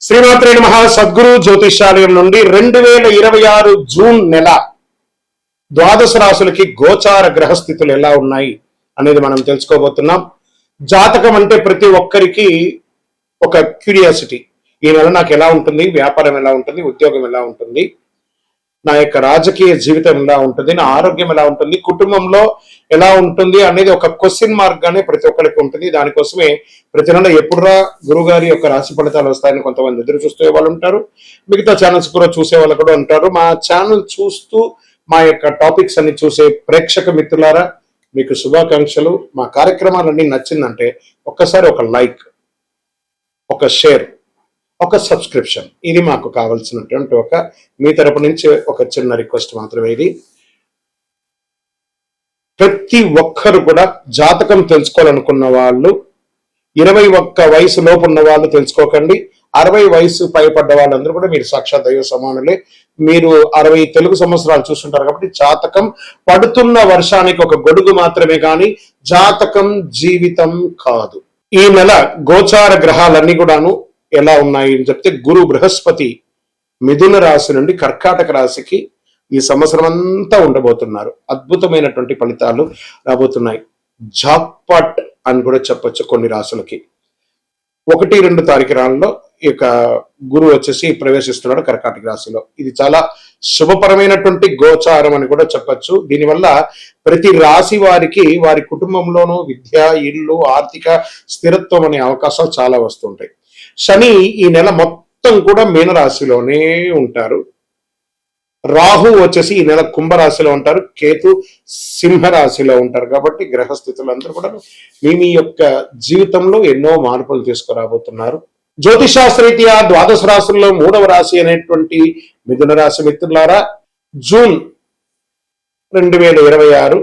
శ్రీమాత్రే నమః. సద్గురు జ్యోతిషాలయం నుండి 2026 జూన్ నెల ద్వాదశ రాశులకి గోచార గ్రహస్థితులు ఎలా ఉన్నాయి అనేది మనం తెలుసుకోబోతున్నాం. జాతకం అంటే ప్రతి ఒక్కరికి ఒక క్యూరియాసిటీ. ఈ నెల నాకు ఎలా ఉంటుంది, వ్యాపారం ఎలా ఉంటుంది, ఉద్యోగం ఎలా ఉంటుంది, నా యొక్క రాజకీయ జీవితం ఎలా ఉంటుంది, నా ఆరోగ్యం ఎలా ఉంటుంది, కుటుంబంలో ఎలా ఉంటుంది అనేది ఒక క్వశ్చన్ మార్క్ గానే ప్రతి ఒక్కరికి ఉంటుంది. దానికోసమే ప్రతి నెల ఎప్పుడురా గురుగారి యొక్క రాశి ఫలితాలు వస్తాయని కొంతమంది ఎదురు చూసే వాళ్ళు ఉంటారు. మిగతా ఛానల్స్ కూడా చూసే వాళ్ళు కూడా ఉంటారు. మా ఛానల్ చూస్తూ మా యొక్క టాపిక్స్ అన్ని చూసే ప్రేక్షక మిత్రులారా, మీకు శుభాకాంక్షలు. మా కార్యక్రమాలన్నీ నచ్చిందంటే ఒక్కసారి ఒక లైక్, ఒక షేర్, ఒక సబ్స్క్రిప్షన్, ఇది మాకు కావాల్సినటువంటి మీ తరపు నుంచి ఒక చిన్న రిక్వెస్ట్ మాత్రమే. ఇది ప్రతి ఒక్కరు కూడా జాతకం తెలుసుకోవాలనుకున్న వాళ్ళు 21 వయసు లోపు ఉన్న వాళ్ళు తెలుసుకోకండి. 60 వయసు పైపడ్డ వాళ్ళందరూ కూడా మీరు సాక్షాత్ దైవ సమానులే. మీరు 60 తెలుగు సంవత్సరాలు చూస్తుంటారు కాబట్టి జాతకం పడుతున్న వర్షానికి ఒక గొడుగు మాత్రమే కానీ జాతకం జీవితం కాదు. ఈ నెల గోచార గ్రహాలన్నీ కూడాను ఎలా ఉన్నాయి అని చెప్తే, గురు బృహస్పతి మిథున రాశి నుండి కర్కాటక రాశికి ఈ సంవత్సరం అంతా ఉండబోతున్నారు. అద్భుతమైనటువంటి ఫలితాలు రాబోతున్నాయి. జాక్పాట్ అని కూడా చెప్పొచ్చు కొన్ని రాశులకి. 1-2 తారీఖులలో ఈ యొక్క గురువు వచ్చేసి ప్రవేశిస్తున్నాడు కర్కాటక రాశిలో. ఇది చాలా శుభపరమైనటువంటి గోచారం అని కూడా చెప్పొచ్చు. దీనివల్ల ప్రతి రాశి వారికి వారి కుటుంబంలోనూ విద్య, ఇల్లు, ఆర్థిక స్థిరత్వం అనే అవకాశాలు చాలా వస్తుంటాయి. శని ఈ నెల మొత్తం కూడా మీనరాశిలోనే ఉంటారు. రాహు వచ్చేసి ఈ నెల కుంభరాశిలో ఉంటారు. కేతు సింహరాశిలో ఉంటారు. కాబట్టి గ్రహస్థితులందరూ కూడా మీ యొక్క జీవితంలో ఎన్నో మార్పులు తీసుకురాబోతున్నారు. జ్యోతిషాస్త్రరీత్యా ద్వాదశ రాశుల్లో 3వ రాశి అనేటువంటి మిథున రాశి మిత్రులారా, జూన్ 2026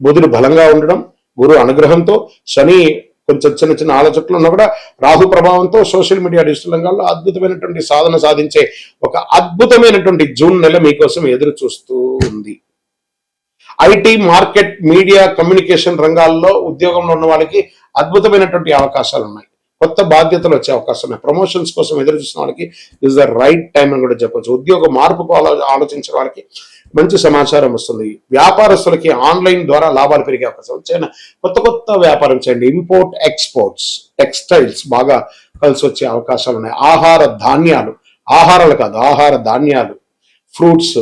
బుధుడు బలంగా ఉండడం, గురు అనుగ్రహంతో, శని కొంచెం చిన్న ఆలోచనలు ఉన్నా కూడా రాహు ప్రభావంతో సోషల్ మీడియా, డిజిటల్ రంగాల్లో అద్భుతమైనటువంటి సాధన సాధించే ఒక అద్భుతమైనటువంటి జూన్ నెల మీకోసం ఎదురు చూస్తూ ఉంది. ఐటీ, మార్కెట్, మీడియా, కమ్యూనికేషన్ రంగాల్లో ఉద్యోగంలో ఉన్న వాళ్ళకి అద్భుతమైనటువంటి అవకాశాలు ఉన్నాయి. కొత్త బాధ్యతలు వచ్చే అవకాశం ఉన్నాయి. ప్రమోషన్స్ కోసం ఎదురు చూసిన వాళ్ళకి ఇస్ ద రైట్ టైం అని కూడా చెప్పొచ్చు. ఉద్యోగ మార్పుకు ఆలోచించే వాళ్ళకి మంచి సమాచారం వస్తుంది. వ్యాపారస్తులకి ఆన్లైన్ ద్వారా లాభాలు పెరిగే అవకాశం వచ్చాయి. కొత్త వ్యాపారం చేయండి. ఇంపోర్ట్, ఎక్స్పోర్ట్స్, టెక్స్టైల్స్ బాగా కలిసి వచ్చే అవకాశాలు ఉన్నాయి. ఆహారాలు కాదు, ఆహార ధాన్యాలు, ఫ్రూట్స్,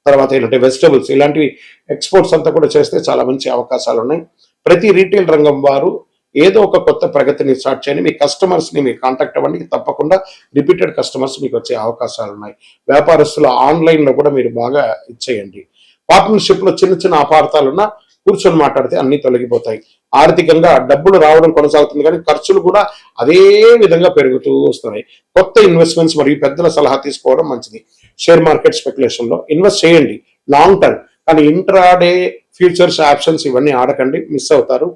తర్వాత ఏంటంటే వెజిటబుల్స్, ఇలాంటివి ఎక్స్పోర్ట్స్ అంతా కూడా చేస్తే చాలా మంచి అవకాశాలు ఉన్నాయి. ప్రతి రీటైల్ రంగం వారు ఏదో ఒక కొత్త ప్రగతిని స్టార్ట్ చేయండి. మీ కస్టమర్స్ ని మీరు కాంటాక్ట్ అవ్వండి. తప్పకుండా రిపీటెడ్ కస్టమర్స్ మీకు వచ్చే అవకాశాలు ఉన్నాయి. వ్యాపారస్తులు ఆన్లైన్ లో కూడా మీరు బాగా ఇచ్చేయండి. పార్ట్నర్షిప్ లో చిన్న అపార్థాలున్నా కూర్చొని మాట్లాడితే అన్ని తొలగిపోతాయి. ఆర్థికంగా డబ్బులు రావడం కొనసాగుతుంది, కానీ ఖర్చులు కూడా అదే విధంగా పెరుగుతూ వస్తున్నాయి. కొత్త ఇన్వెస్ట్మెంట్స్ మరియు పెద్దల సలహా తీసుకోవడం మంచిది. షేర్ మార్కెట్ స్పెక్యులేషన్ లో ఇన్వెస్ట్ చేయండి లాంగ్ టర్మ్, కానీ ఇంట్రాడే ఫ్యూచర్స్, ఆప్షన్స్ ఇవన్నీ ఆడకండి, మిస్ అవుతారు.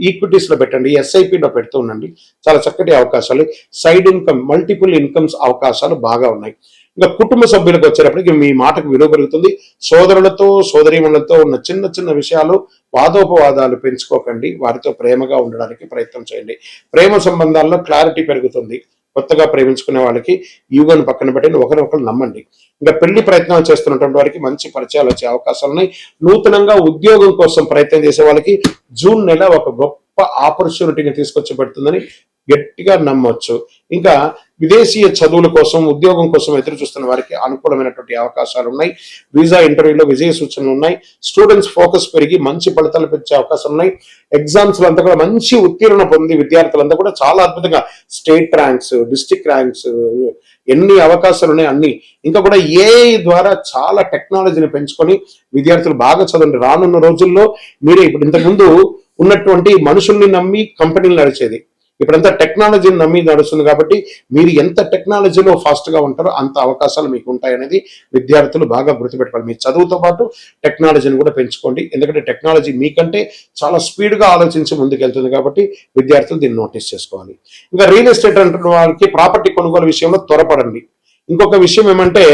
ఈక్విటీస్ లో పెట్టండి, ఎస్ఐపిలో పెడుతూ ఉండండి. చాలా చక్కటి అవకాశాలు. సైడ్ ఇన్కమ్, మల్టిపుల్ ఇన్కమ్స్ అవకాశాలు బాగా ఉన్నాయి. ఇంకా కుటుంబ సభ్యులకు వచ్చేటప్పటికి మీ మాటకు విలువ పెరుగుతుంది. సోదరులతో, సోదరీమణులతో ఉన్న చిన్న విషయాలు, వాదోపవాదాలు పెంచుకోకండి. వారితో ప్రేమగా ఉండడానికి ప్రయత్నం చేయండి. ప్రేమ సంబంధాల్లో క్లారిటీ పెరుగుతుంది. కొత్తగా ప్రేమించుకునే వాళ్ళకి ఈగోని పక్కన పెట్టి ఒకరినొకరు నమ్మండి. ఇంకా పెళ్లి ప్రయత్నాలు చేస్తున్నటువంటి వారికి మంచి పరిచయాలు వచ్చే అవకాశాలు ఉన్నాయి. నూతనంగా ఉద్యోగం కోసం ప్రయత్నం చేసే వాళ్ళకి జూన్ నెల ఒక గొప్ప ఆపర్చునిటీని తీసుకొచ్చి పెడుతుందని గట్టిగా నమ్మొచ్చు. ఇంకా విదేశీయ చదువుల కోసం, ఉద్యోగం కోసం ఎదురు చూస్తున్న వారికి అనుకూలమైనటువంటి అవకాశాలు ఉన్నాయి. వీసా ఇంటర్వ్యూలో విజయ సూచనలు ఉన్నాయి. స్టూడెంట్స్ ఫోకస్ పెరిగి మంచి ఫలితాలు పెంచే అవకాశం ఉన్నాయి. ఎగ్జామ్స్ అంతా కూడా మంచి ఉత్తీర్ణ పొంది విద్యార్థులంతా కూడా చాలా అద్భుతంగా స్టేట్ ర్యాంక్స్, డిస్ట్రిక్ట్ ర్యాంక్స్, ఎన్ని అవకాశాలు ఉన్నాయి అన్ని. ఇంకా కూడా ఏఐ ద్వారా చాలా టెక్నాలజీని పెంచుకొని విద్యార్థులు బాగా చదవండి. రానున్న రోజుల్లో మీరే ఇప్పుడు ఇంతకుముందు ఉన్నటువంటి మనుషుల్ని నమ్మి కంపెనీలు నడిచేది, ఇప్పుడంతా టెక్నాలజీని నమ్మి నడుస్తుంది. కాబట్టి మీరు ఎంత టెక్నాలజీలో ఫాస్ట్ గా ఉంటారో అంత అవకాశాలు మీకు ఉంటాయనేది విద్యార్థులు బాగా గుర్తుపెట్టుకోవాలి. మీ చదువుతో పాటు టెక్నాలజీని కూడా పెంచుకోండి. ఎందుకంటే టెక్నాలజీ మీకంటే చాలా స్పీడ్ గా ఆలోచించి ముందుకెళ్తుంది. కాబట్టి విద్యార్థులు దీన్ని నోటీస్ చేసుకోవాలి. ఇంకా రియల్ ఎస్టేట్ అంటున్న వాళ్ళకి ప్రాపర్టీ కొనుగోలు విషయంలో త్వరపడండి. ఇంకొక విషయం ఏమంటే,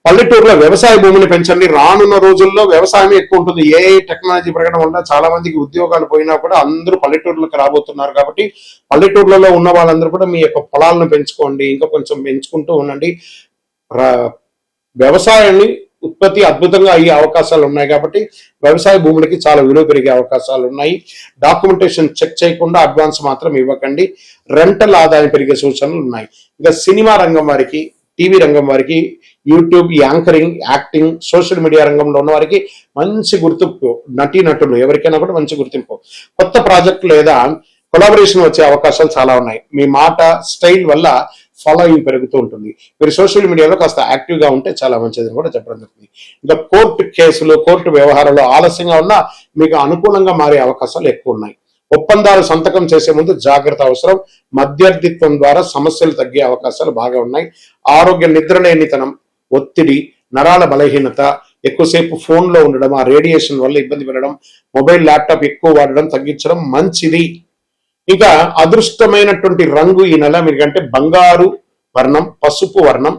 పల్లెటూరులో వ్యవసాయ భూమిని పెంచండి. రానున్న రోజుల్లో వ్యవసాయం ఎక్కువ ఉంటుంది. ఏ టెక్నాలజీ పెరగడం వల్ల చాలా మందికి ఉద్యోగాలు పోయినా కూడా అందరూ పల్లెటూర్లకు రాబోతున్నారు. కాబట్టి పల్లెటూర్లలో ఉన్న వాళ్ళందరూ కూడా మీ యొక్క పొలాలను పెంచుకోండి, ఇంకా కొంచెం పెంచుకుంటూ ఉండండి. వ్యవసాయాన్ని ఉత్పత్తి అద్భుతంగా అయ్యే అవకాశాలు ఉన్నాయి. కాబట్టి వ్యవసాయ భూములకి చాలా విలువ పెరిగే అవకాశాలు ఉన్నాయి. డాక్యుమెంటేషన్ చెక్ చేయకుండా అడ్వాన్స్ మాత్రం ఇవ్వకండి. రెంటల్ ఆదాయం పెరిగే సూచనలు ఉన్నాయి. ఇంకా సినిమా రంగం వారికి, టీవీ రంగం వారికి, YouTube, anchoring, acting, social media రంగంలో ఉన్న వారికి మంచి గుర్తింపు, నటీనటులు ఎవరికైనా కూడా మంచి గుర్తింపు. కొత్త ప్రాజెక్ట్ లేదా కొలాబరేషన్ వచ్చే అవకాశాలు చాలా ఉన్నాయి. మీ మాట, స్టైల్ వల్ల ఫాలోయింగ్ పెరుగుతూ ఉంటుంది. మీరు సోషల్ మీడియాలో కాస్త యాక్టివ్ గా ఉంటే చాలా మంచిదని కూడా చెప్పడం జరుగుతుంది. ఇంకా కోర్టు కేసులు, కోర్టు వ్యవహారాలు ఆలస్యంగా ఉన్నా మీకు అనుకూలంగా మారే అవకాశాలు ఎక్కువ ఉన్నాయి. ఒప్పందాలు సంతకం చేసే ముందు జాగ్రత్త అవసరం. మధ్యవర్తిత్వం ద్వారా సమస్యలు తగ్గే అవకాశాలు బాగా ఉన్నాయి. ఆరోగ్య నిద్రలేనితనం, ఒత్తిడి, నరాల బలహీనత, ఎక్కువసేపు ఫోన్ లో ఉండడం, ఆ రేడియేషన్ వల్ల ఇబ్బంది పడడం, మొబైల్, ల్యాప్టాప్ ఎక్కువ వాడడం తగ్గించడం మంచిది. ఇంకా అదృష్టమైనటువంటి రంగు ఈ నెల మీకంటే బంగారు వర్ణం, పసుపు వర్ణం,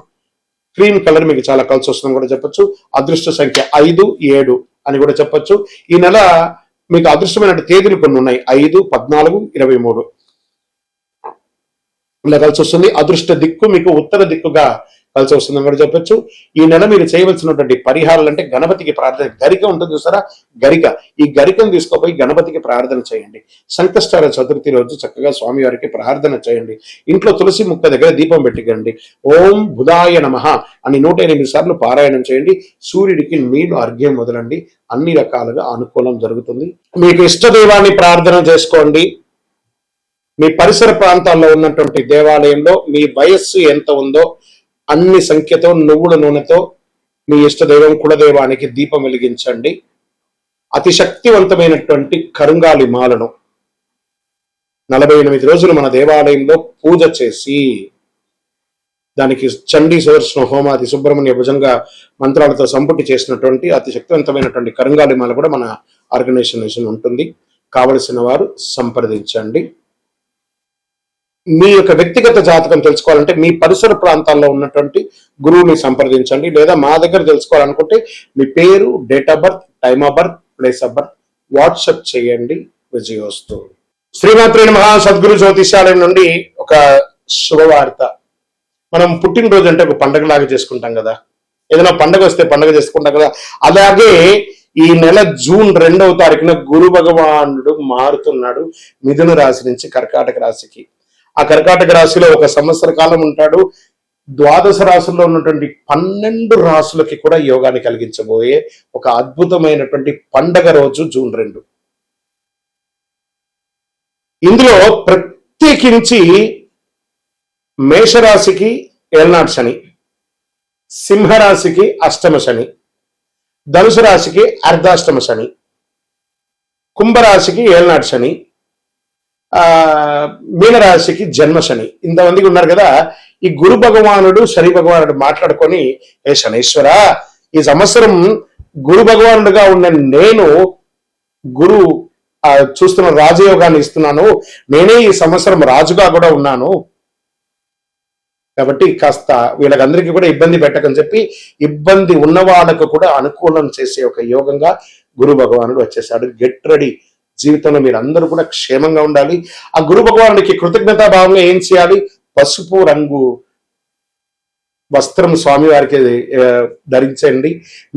క్రీమ్ కలర్ మీకు చాలా కలిసి వస్తుందని కూడా చెప్పొచ్చు. అదృష్ట సంఖ్య 5, 7 అని కూడా చెప్పొచ్చు. ఈ నెల మీకు అదృష్టమైన తేదీలు కొన్ని ఉన్నాయి. 5, 14, 23 ఇలా కలిసి వస్తుంది. అదృష్ట దిక్కు మీకు ఉత్తర దిక్కుగా కలిసి వస్తుందని కూడా చెప్పొచ్చు. ఈ నెల మీరు చేయవలసినటువంటి పరిహారాలు అంటే గణపతికి ప్రార్థన, గరిక ఉంటుంది చూసారా, గరిక, ఈ గరికను తీసుకుపోయి గణపతికి ప్రార్థన చేయండి. సంకష్టాల చతుర్థి రోజు చక్కగా స్వామివారికి ప్రార్థన చేయండి. ఇంట్లో తులసి ముక్క దగ్గర దీపం పెట్టికండి. ఓం బుధాయ నమః అని 108 సార్లు పారాయణం చేయండి. సూర్యుడికి నీళ్లు అర్ఘ్యం వదలండి. అన్ని రకాలుగా అనుకూలం జరుగుతుంది. మీకు ఇష్టదైవాన్ని ప్రార్థన చేసుకోండి. మీ పరిసర ప్రాంతాల్లో ఉన్నటువంటి దేవాలయంలో మీ వయస్సు ఎంత ఉందో అన్ని సంఖ్యతో నువ్వుల నూనెతో మీ ఇష్టదైవం కులదైవానికి దీపం వెలిగించండి. అతి శక్తివంతమైనటువంటి కరుంగాలి మాలను 48 రోజులు మన దేవాలయంలో పూజ చేసి దానికి చండీ సుదర్శన హోమాది సుబ్రహ్మణ్య భుజంగా మంత్రాలతో సంపుటి చేసినటువంటి అతి శక్తివంతమైనటువంటి కరుంగాలి మాల కూడా మన ఆర్గనైజేషన్ ఉంటుంది. కావలసిన వారు సంప్రదించండి. మీ యొక్క వ్యక్తిగత జాతకం తెలుసుకోవాలంటే మీ పరిసర ప్రాంతాల్లో ఉన్నటువంటి గురువుని సంప్రదించండి. లేదా మా దగ్గర తెలుసుకోవాలనుకుంటే మీ పేరు, date of birth, time of birth, place of birth WhatsApp చేయండి. విజయోస్తు. శ్రీమాత్రే నమః. సద్గురు జ్యోతిషాలయం నుండి ఒక శుభవార్త. మనం పుట్టినరోజు అంటే ఒక పండగలాగా చేసుకుంటాం కదా, ఏదైనా పండగ వస్తే పండగ చేసుకుంటాం కదా, అలాగే ఈ నెల జూన్ 2వ తారీఖున గురు భగవానుడు మారుతున్నాడు మిథున రాశి నుంచి కర్కాటక రాశికి. ఆ కర్కాటక రాశిలో ఒక సంవత్సర కాలం ఉంటాడు. ద్వాదశ రాశుల్లో ఉన్నటువంటి 12 రాశులకి కూడా యోగాన్ని కలిగించబోయే ఒక అద్భుతమైనటువంటి పండగ రోజు జూన్ 2. ఇందులో ప్రత్యేకించి మేషరాశికి ఏళ్నాడు శని, సింహరాశికి అష్టమ శని, ధనుసు రాశికి అర్ధాష్టమ శని, కుంభరాశికి ఏళ్నాడు శని, మీనరాశికి జన్మ శని. ఇంతమందికి ఉన్నారు కదా. ఈ గురు భగవానుడు శని భగవానుడు మాట్లాడుకొని, ఏ శనీశ్వర, ఈ సంవత్సరం గురు భగవానుడుగా ఉన్న నేను గురు చూస్తున్న రాజయోగాన్ని ఇస్తున్నాను, నేనే ఈ సంవత్సరం రాజుగా కూడా ఉన్నాను, కాబట్టి కాస్త వీళ్ళకందరికీ కూడా ఇబ్బంది పెట్టకని చెప్పి ఇబ్బంది ఉన్న వాళ్ళకు కూడా అనుకూలం చేసే ఒక యోగంగా గురు భగవానుడు వచ్చేసాడు. Get ready. జీవితంలో మీరు అందరూ కూడా క్షేమంగా ఉండాలి. ఆ గురు భగవానుడికి కృతజ్ఞతాభావంగా ఏం చేయాలి? పసుపు రంగు వస్త్రం స్వామివారికి ధరించండి.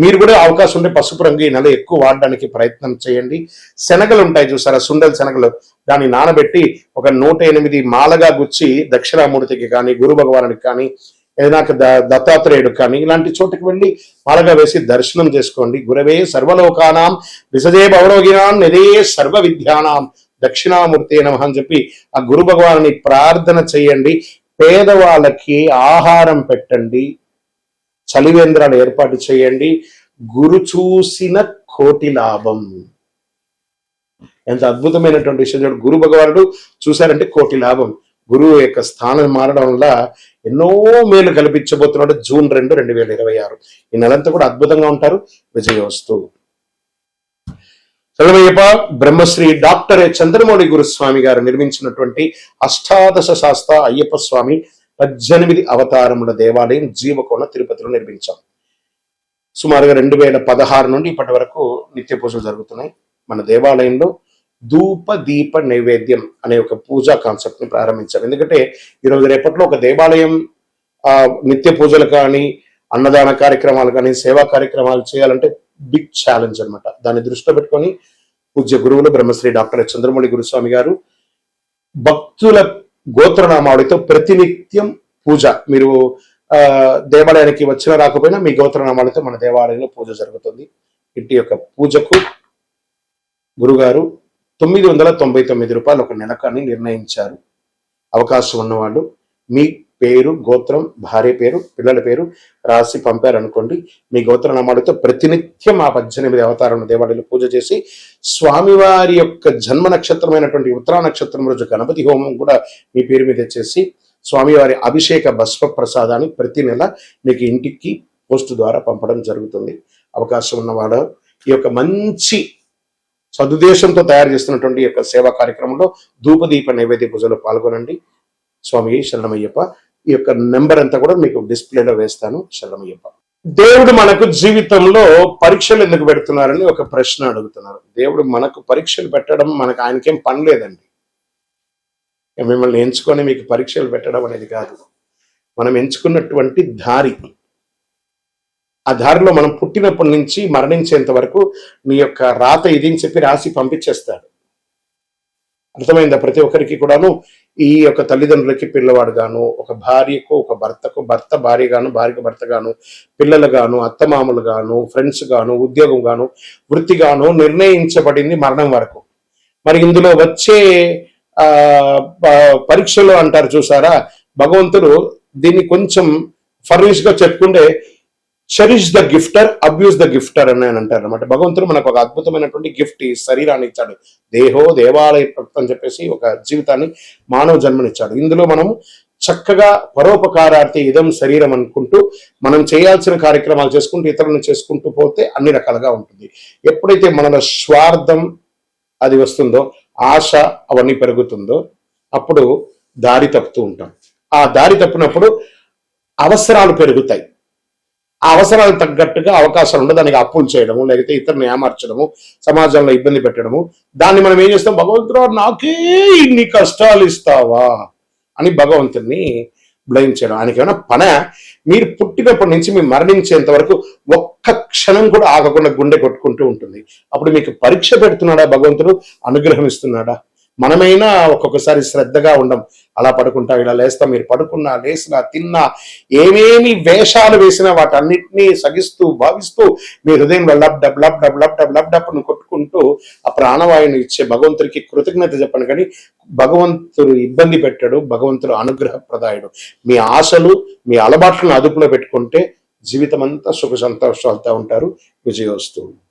మీరు కూడా అవకాశం ఉంటే పసుపు రంగు ఈ నెల ఎక్కువ వాడడానికి ప్రయత్నం చేయండి. శనగలు ఉంటాయి చూసారా, సుండల శనగలు, దాన్ని నానబెట్టి ఒక 108 మాలగా గుచ్చి దక్షిణామూర్తికి కానీ, గురు భగవానుడికి కానీ, ఏదైనా దత్తాత్రేయుడు కానీ ఇలాంటి చోటుకి వెళ్ళి మాలగా వేసి దర్శనం చేసుకోండి. గురవే సర్వలోకానాం విసజే భవరోగినాం నిదే సర్వ విద్యానాం దక్షిణామూర్తి నమః అని చెప్పి ఆ గురు భగవాన్ని ప్రార్థన చేయండి. పేదవాళ్ళకి ఆహారం పెట్టండి. చలివేంద్రాలు ఏర్పాటు చేయండి. గురు చూసిన కోటి లాభం. ఎంత అద్భుతమైనటువంటి విషయం. గురు భగవానుడు చూశారంటే కోటి లాభం. గురువు యొక్క స్థానం మారడం వల్ల ఎన్నో మేలు కల్పించబోతున్నాడు. జూన్ 2, 2026 ఈ నెలంతా కూడా అద్భుతంగా ఉంటారు. విజయోస్తు. చదవయ్యప్ప. బ్రహ్మశ్రీ డాక్టర్ చంద్రమౌళి గురుస్వామి గారు నిర్మించినటువంటి అష్టాదశ శాస్త్ర అయ్యప్ప స్వామి 18 అవతారముల దేవాలయం జీవకోణ తిరుపతిలో నిర్మించాం. సుమారుగా 2016 నుండి ఇప్పటి వరకు నిత్య పూజలు జరుగుతున్నాయి. మన దేవాలయంలో ధూప దీప నైవేద్యం అనే ఒక పూజా కాన్సెప్ట్ ని ప్రారంభించాం. ఎందుకంటే ఈరోజు రేపట్లో ఒక దేవాలయం నిత్య పూజలు కానీ, అన్నదాన కార్యక్రమాలు కానీ, సేవా కార్యక్రమాలు చేయాలంటే బిగ్ ఛాలెంజ్ అనమాట. దాన్ని దృష్టిలో పెట్టుకొని పూజ్య గురువులు బ్రహ్మశ్రీ డాక్టర్ చంద్రమౌళి గురుస్వామి గారు భక్తుల గోత్రనామావళితో ప్రతినిత్యం పూజ, మీరు దేవాలయానికి వచ్చినా రాకపోయినా మీ గోత్రనామాలతో మన దేవాలయంలో పూజ జరుగుతుంది. ఇంటి యొక్క పూజకు గురుగారు 999 రూపాయలు ఒక నెలకని నిర్ణయించారు. అవకాశం ఉన్నవాళ్ళు మీ పేరు, గోత్రం, భార్య పేరు, పిల్లల పేరు రాసి పంపారనుకోండి. మీ గోత్రనామాలతో ప్రతినిత్యం ఆ 18 అవతారాలను దేవాలయంలో పూజ చేసి స్వామివారి యొక్క జన్మ నక్షత్రమైనటువంటి ఉత్తరా నక్షత్రం రోజు గణపతి హోమం కూడా మీ పేరు మీద చేసి స్వామివారి అభిషేక భస్మ ప్రసాదాన్ని ప్రతి నెల మీకు ఇంటికి పోస్టు ద్వారా పంపడం జరుగుతుంది. అవకాశం ఉన్నవాడు ఈ యొక్క మంచి సదుద్దేశంతో తయారు చేస్తున్నటువంటి యొక్క సేవా కార్యక్రమంలో ధూపదీప నైవేద్య పూజలో పాల్గొనండి. స్వామి శరణమయ్యప్ప. ఈ యొక్క నెంబర్ అంతా కూడా మీకు డిస్ప్లేలో వేస్తాను. శరణమయ్యప్ప. దేవుడు మనకు జీవితంలో పరీక్షలు ఎందుకు పెడుతున్నారని ఒక ప్రశ్న అడుగుతున్నారు. దేవుడు మనకు పరీక్షలు పెట్టడం మనకు ఆయనకేం పని లేదండి. మిమ్మల్ని ఎంచుకొని మీకు పరీక్షలు పెట్టడం అనేది కాదు. మనం ఎంచుకున్నటువంటి దారి, ఆ దారిలో మనం పుట్టినప్పటి నుంచి మరణించేంత వరకు నీ యొక్క రాత ఇది అని చెప్పి రాసి పంపించేస్తాడు. అర్థమైందా? ప్రతి ఒక్కరికి కూడాను ఈ యొక్క తల్లిదండ్రులకి పిల్లవాడు గాను, ఒక భార్యకు ఒక భర్తకు భర్త భార్య గాను, భార్యకు భర్త గాను, పిల్లలు గాను, అత్తమామలు గాను, ఫ్రెండ్స్ గాను, ఉద్యోగం గాను, వృత్తి గాను నిర్ణయించబడింది మరణం వరకు. మరి ఇందులో వచ్చే పరీక్షలు అంటారు చూసారా, భగవంతుడు దీన్ని కొంచెం ఫర్నిష్ గా చెప్పుకుంటే చెరిష్ ద గిఫ్టర్, అబ్యూస్ ద గిఫ్టర్ అని అంటారు అనమాట. భగవంతుడు మనకు ఒక అద్భుతమైనటువంటి గిఫ్ట్, ఈ శరీరాన్ని ఇచ్చాడు. దేహో దేవాలయ అని చెప్పేసి ఒక జీవితాన్ని, మానవ జన్మనిచ్చాడు. ఇందులో మనము చక్కగా పరోపకారార్థి ఇదం శరీరం అనుకుంటూ మనం చేయాల్సిన కార్యక్రమాలు చేసుకుంటూ ఇతరులను చేసుకుంటూ పోతే అన్ని రకాలుగా ఉంటుంది. ఎప్పుడైతే మనలో స్వార్థం అది వస్తుందో, ఆశ అవన్నీ పెరుగుతుందో, అప్పుడు దారి తప్పుతూ ఉంటాం. ఆ దారి తప్పినప్పుడు అవసరాలు పెరుగుతాయి. ఆ అవసరాలు తగ్గట్టుగా అవకాశాలు ఉండదు. దానికి అప్పులు చేయడము, లేకపోతే ఇతరులను ఏమార్చడము, సమాజంలో ఇబ్బంది పెట్టడము. దాన్ని మనం ఏం చేస్తాం? భగవంతుడు నాకే ఇన్ని కష్టాలు ఇస్తావా అని భగవంతుడిని బ్లేమ్ చేయడం. ఆయనకి ఏమైనా పన? మీరు పుట్టినప్పటి నుంచి మీరు మరణించేంత వరకు ఒక్క క్షణం కూడా ఆగకుండా గుండె కొట్టుకుంటూ ఉంటుంది. అప్పుడు మీకు పరీక్ష పెడుతున్నాడా భగవంతుడు? అనుగ్రహం ఇస్తున్నాడా? మనమైనా ఒక్కొక్కసారి శ్రద్ధగా ఉండం. అలా పడుకుంటా, ఇలా లేస్తాం. మీరు పడుకున్నా, లేసినా, తిన్నా, ఏమేమి వేషాలు వేసినా వాటన్నిటినీ సగిస్తూ భావిస్తూ మీ హృదయంలో lub dub lub dub lub dub lub డబ్ను కొట్టుకుంటూ ఆ ప్రాణవాయుని ఇచ్చే భగవంతుడికి కృతజ్ఞత చెప్పండి. కానీ భగవంతుడు ఇబ్బంది పెట్టాడు. భగవంతుడు అనుగ్రహ ప్రదాయుడు. మీ ఆశలు, మీ అలవాట్లను అదుపులో పెట్టుకుంటే జీవితం అంతా సుఖ సంతోషాలతో ఉంటారు. విజయోస్తు.